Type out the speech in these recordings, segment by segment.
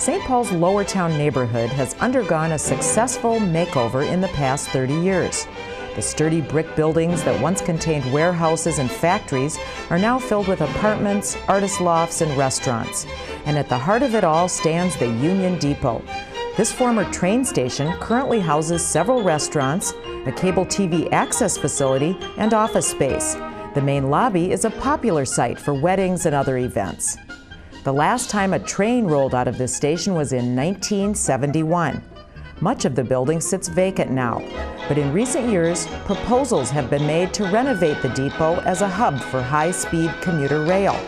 St. Paul's Lowertown neighborhood has undergone a successful makeover in the past 30 years. The sturdy brick buildings that once contained warehouses and factories are now filled with apartments, artist lofts, and restaurants. And at the heart of it all stands the Union Depot. This former train station currently houses several restaurants, a cable TV access facility, and office space. The main lobby is a popular site for weddings and other events. The last time a train rolled out of this station was in 1971. Much of the building sits vacant now, but in recent years, proposals have been made to renovate the depot as a hub for high-speed commuter rail.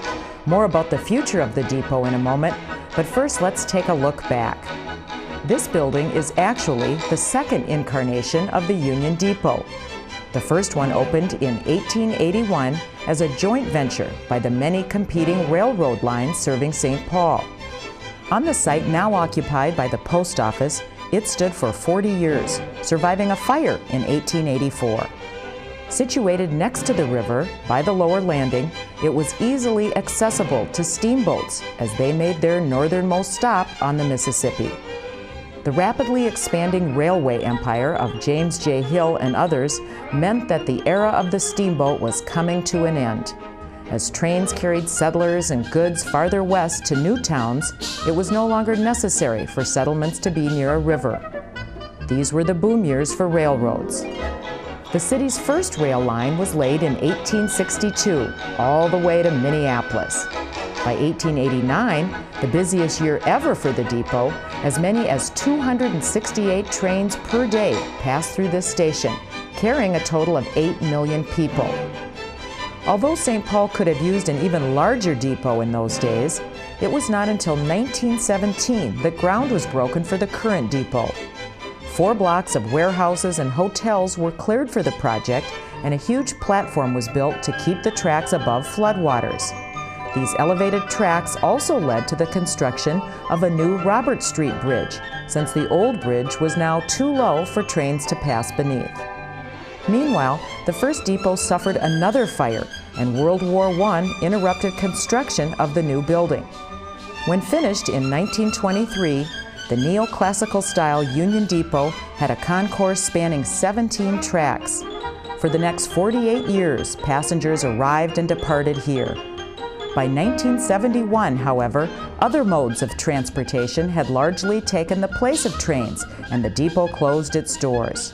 More about the future of the depot in a moment, but first let's take a look back. This building is actually the second incarnation of the Union Depot. The first one opened in 1881 as a joint venture by the many competing railroad lines serving St. Paul. On the site now occupied by the post office, it stood for 40 years, surviving a fire in 1884. Situated next to the river, by the lower landing, it was easily accessible to steamboats as they made their northernmost stop on the Mississippi. The rapidly expanding railway empire of James J. Hill and others meant that the era of the steamboat was coming to an end. As trains carried settlers and goods farther west to new towns, it was no longer necessary for settlements to be near a river. These were the boom years for railroads. The city's first rail line was laid in 1862, all the way to Minneapolis. By 1889, the busiest year ever for the depot, as many as 268 trains per day passed through this station, carrying a total of 8 million people. Although St. Paul could have used an even larger depot in those days, it was not until 1917 that ground was broken for the current depot. 4 blocks of warehouses and hotels were cleared for the project, and a huge platform was built to keep the tracks above floodwaters. These elevated tracks also led to the construction of a new Robert Street Bridge, since the old bridge was now too low for trains to pass beneath. Meanwhile, the first depot suffered another fire, and World War I interrupted construction of the new building. When finished in 1923, the neoclassical-style Union Depot had a concourse spanning 17 tracks. For the next 48 years, passengers arrived and departed here. By 1971, however, other modes of transportation had largely taken the place of trains, and the depot closed its doors.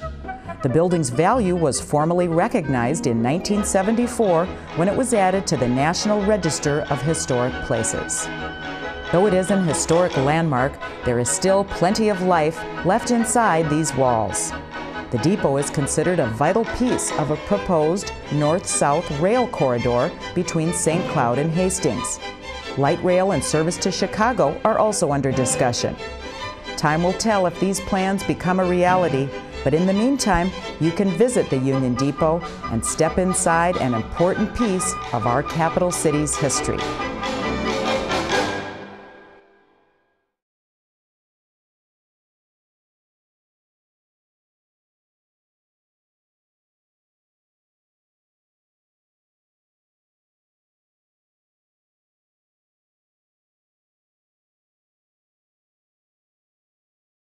The building's value was formally recognized in 1974 when it was added to the National Register of Historic Places. Though it is an historic landmark, there is still plenty of life left inside these walls. The depot is considered a vital piece of a proposed north-south rail corridor between St. Cloud and Hastings. Light rail and service to Chicago are also under discussion. Time will tell if these plans become a reality, but in the meantime, you can visit the Union Depot and step inside an important piece of our capital city's history.